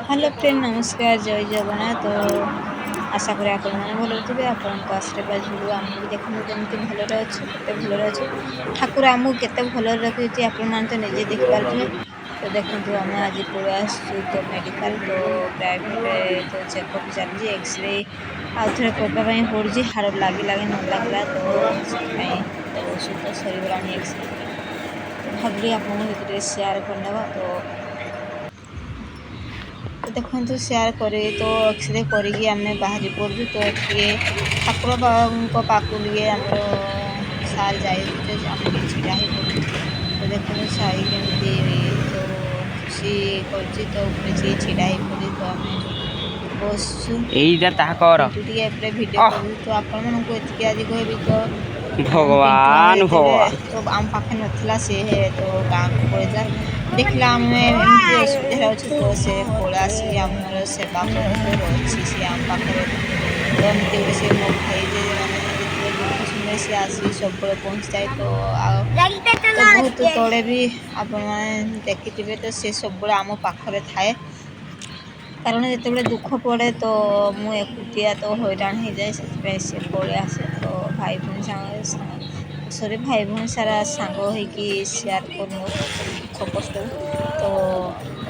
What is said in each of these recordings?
Hello friend नमस्कार जय जगन्नाथ। तो आशा करी आपण मैंने भल थे आपण आशीर्वाद भिडियो आम भी देखते जमी भलि अच्छे केते भलि अच्छे ठाकुर आमको केते भल रखी आपण मैंने तो निजे देखिपे। तो देखो आम आज पलि आसु तो मेडिकल तो प्राइवेट तो चेकअप चलती एक्सरे आउ थे करने पड़ी हाड़ लगी लगे न लगला तो से ओषध तो सरीगला एक्सरे तो भाविली आपको सेयार करने तो देखो सेयार कर तो एक्सरे करी आम बाहरी पड़ू तो टे ठाकुर पाक आम सार जाम छिड़ा ही पड़ू तो देखो साई केमती तो खुशी कर छिड़ा ही पड़ी तो आम बसु भिडियो करू तो आपण मानक ये आज कहबी तो भगवान भगवान तो आम पाखे नाला सी तो गाँव को पड़ेगा देखला आम एमती असुविधा अच्छे तो से पड़ा आसिक आमर सेवा अच्छी सी आम पाखे तो एमती गोटे से मो भाई मैंने दुख समय सी आसिक सब पहुँची जाए तो बहुत तले भी आपण देखिथे तो सी सब आम पाखे थाए कारण जिते दुख पड़े तो मु एकुटिया तो हैरान हो जाए से पड़े आसे तो भाई भौणी सॉरी भाई भौणी सारा सांग होगी सेयार कर दुख कष्ट तो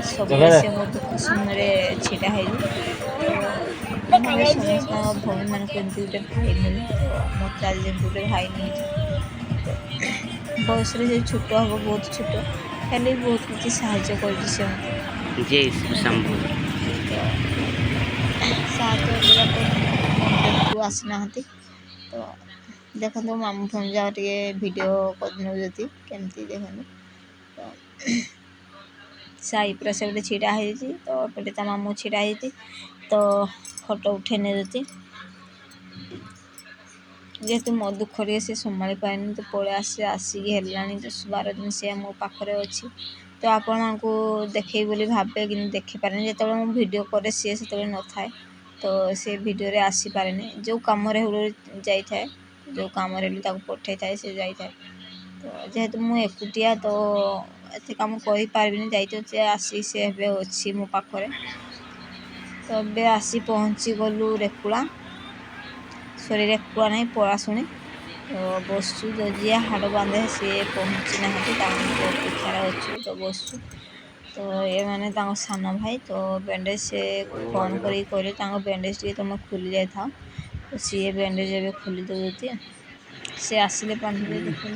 सब से मो दुख समय छिड़ा है तो समस्त भौणी मान गोटे भाई मिले तो मत आज गोटे भाई नहीं बयस छोट हम बहुत छोट हेल्ले बहुत किसी साहाଯ୍य कर आसना तो देखो मामू भंजा टे भिड कर केमती देखो तो साई पूरा से गोटे छिड़ा तो पटे मामू छिड़ा तो फोटो उठे नहीं जेहेतु मो दुख से संभाली पारे तो पलि आसिक है 10-12 दिन से मो पाखे अच्छी तो आपण को देखे बोली भावे कि देखिपारे जो मुझे भिडियो करे सी से न थाए तो से भिडियो आसी पारे जो कम जाए जो कम पठे थाए से जाए तो जेहेतु मुझे एकुटिया तो एत कम कहींपारि जाइए आसी से अच्छी मो पाखे तो ए आसी पहुँची गलु रेकुला सॉरी रेकुला नहीं पलाशुणी तो बसु जो जी हाड़ बांधे सी पहुँची ना अपेक्षार अच्छु तो बसु तो ये मैंने सान भाई तो बैंडेज से फोन कर कहले बैंडेज टी तुम खोली जाए था तो सी बैंडेज ए खोली दौती सी आसिले बांधे देखिए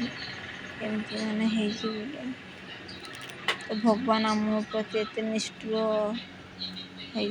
केमती मैंने तो भगवान आम प्रति एत निष्ठुर है।